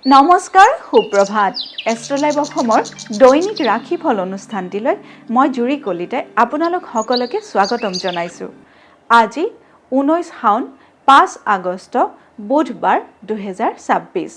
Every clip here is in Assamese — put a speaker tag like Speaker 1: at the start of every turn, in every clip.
Speaker 1: নমস্কাৰ, সুপ্ৰভাত। এষ্ট্ৰলাইভ অসমৰ দৈনিক ৰাশিফল অনুষ্ঠানটিলৈ মই জুৰি কলিতাই আপোনালোক সকলোকে স্বাগতম জনাইছোঁ। আজি 19 শাওন 5 আগষ্ট বুধবাৰ 2026।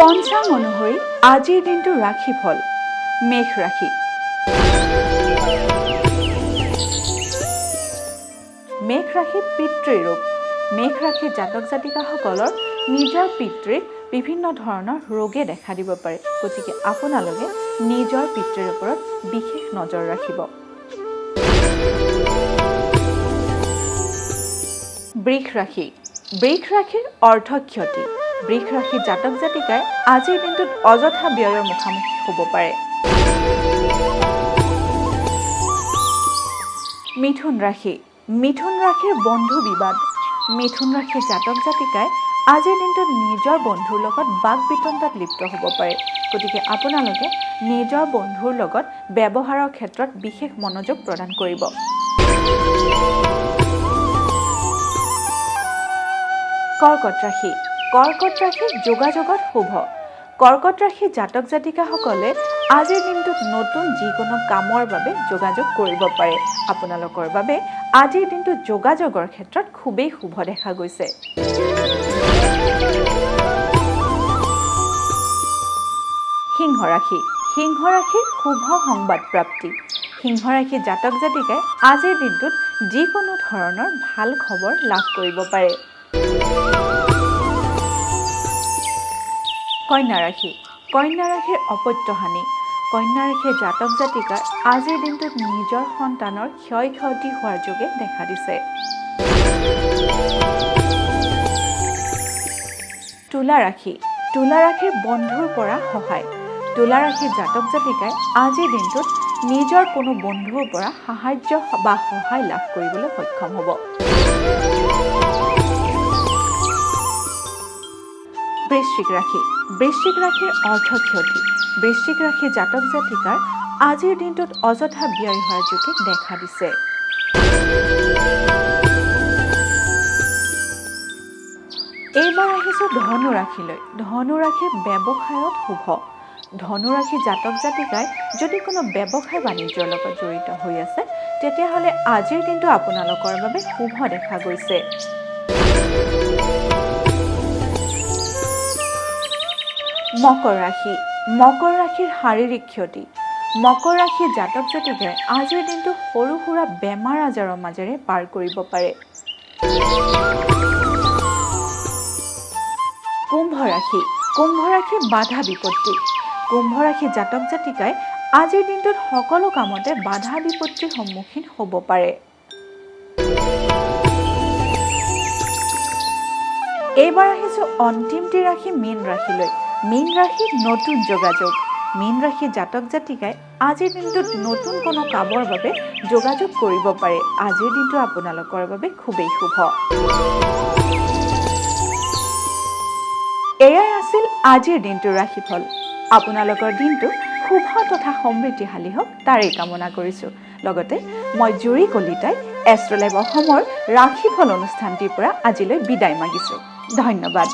Speaker 1: পঞ্চাং অনুসৰি আজিৰ দিনটো ৰাশিফল মেষ ৰাশি। মেষ ৰাশি পিতৃৰোগ। মেষ ৰাশিৰ জাতক জাতিকাসকলৰ নিজৰ পিতৃৰ বিভিন্ন ধৰণৰ ৰোগে দেখা দিব পাৰে, গতিকে আপোনালোকে নিজৰ পিতৃৰ ওপৰত বিশেষ নজৰ ৰাখিব। বৃষ ৰাশি। বৃষ ৰাশিৰ অৰ্থ ক্ষতি। বৃষ ৰাশিৰ জাতক জাতিকাই আজিৰ দিনটোত অযথা ব্যয়ৰ মুখামুখি হ'ব পাৰে। মিথুন ৰাশি। মিথুন ৰাশিৰ বন্ধু বিবাদ। মিথুন ৰাশিৰ জাতক জাতিকাই আজিৰ দিনটোত নিজৰ বন্ধুৰ লগত বাক বিতণ্ডাত লিপ্ত হ'ব পাৰে, গতিকে আপোনালোকে নিজৰ বন্ধুৰ লগত ব্যৱহাৰৰ ক্ষেত্ৰত বিশেষ মনোযোগ প্ৰদান কৰিব। কৰ্কট ৰাশি। কৰ্কট ৰাশিৰ যোগাযোগত শুভ। কৰ্কট ৰাশিৰ জাতক জাতিকাসকলে আজিৰ দিনটোত নতুন যিকোনো কামৰ বাবে যোগাযোগ কৰিব পাৰে। আপোনালোকৰ বাবে আজিৰ দিনটো যোগাযোগৰ ক্ষেত্ৰত খুবেই শুভ দেখা গৈছে। সিংহ ৰাশি। সিংহ ৰাশিৰ শুভ সংবাদ প্ৰাপ্তি। সিংহ ৰাশিৰ জাতক জাতিকাই আজিৰ দিনটোত যিকোনো ধৰণৰ ভাল খবৰ লাভ কৰিব পাৰে। কন্যা ৰাশি। কন্যা ৰাশিৰ অপত্যহানি। কন্যা ৰাশিৰ জাতক জাতিকাৰ আজিৰ দিনটোত নিজৰ সন্তানৰ ক্ষয় ক্ষতি হোৱাৰ যোগে দেখা দিছে। তুলা ৰাশি। তুলা ৰাশিৰ বন্ধুৰ পৰা সহায়। তুলা ৰাশিৰ জাতক জাতিকাই আজিৰ দিনটোত নিজৰ কোনো বন্ধুৰ পৰা সাহায্য বা সহায় লাভ কৰিবলৈ সক্ষম হ'ব। বৃশ্চিক ৰাশি। বৃশ্চিক ৰাশিৰ অৰ্থ ক্ষতি। বৃশ্চিক ৰাশিৰ জাতক জাতিকাৰ আজিৰ দিনটোত অযথা ব্যয় হোৱাৰ যোগে দেখা দিছে। এইবাৰ আহিছোঁ ধনু ৰাশিলৈ। ধনু ৰাশিৰ ব্যৱসায়ত শুভ। ধনু ৰাশিৰ জাতক জাতিকাই যদি কোনো ব্যৱসায় বাণিজ্যৰ লগত জড়িত হৈ আছে, তেতিয়াহ'লে আজিৰ দিনটো আপোনালোকৰ বাবে শুভ দেখা গৈছে। মকৰ ৰাশি। মকৰ ৰাশিৰ শাৰীৰিক ক্ষতি। মকৰ ৰাশিৰ জাতক জাতিকাই আজিৰ দিনটো সৰু সুৰা বেমাৰ আজাৰৰ মাজেৰে পাৰ কৰিব পাৰে। কুম্ভ ৰাশি। কুম্ভ ৰাশিৰ বাধা বিপত্তি। কুম্ভ ৰাশিৰ জাতক জাতিকাই আজিৰ দিনটোত সকলো কামতে বাধা বিপত্তিৰ সন্মুখীন হ'ব পাৰে। এইবাৰ আহিছোঁ অন্তিমটি ৰাশি মীন ৰাশিলৈ। মীন ৰাশিৰ নতুন যোগাযোগ। মীন ৰাশিৰ জাতক জাতিকাই আজিৰ দিনটোত নতুন কোনো কামৰ বাবে যোগাযোগ কৰিব পাৰে। আজিৰ দিনটো আপোনালোকৰ বাবে খুবেই শুভ। এয়াই আছিল আজিৰ দিনটোৰ ৰাশিফল। আপোনালোকৰ দিনটো শুভ তথা সমৃদ্ধিশালী হওক তাৰেই কামনা কৰিছোঁ। লগতে মই জুৰি কলিতাই এষ্ট্ৰলাইভ অসমৰ ৰাশিফল অনুষ্ঠানটিৰ পৰা আজিলৈ বিদায় মাগিছোঁ। ধন্যবাদ।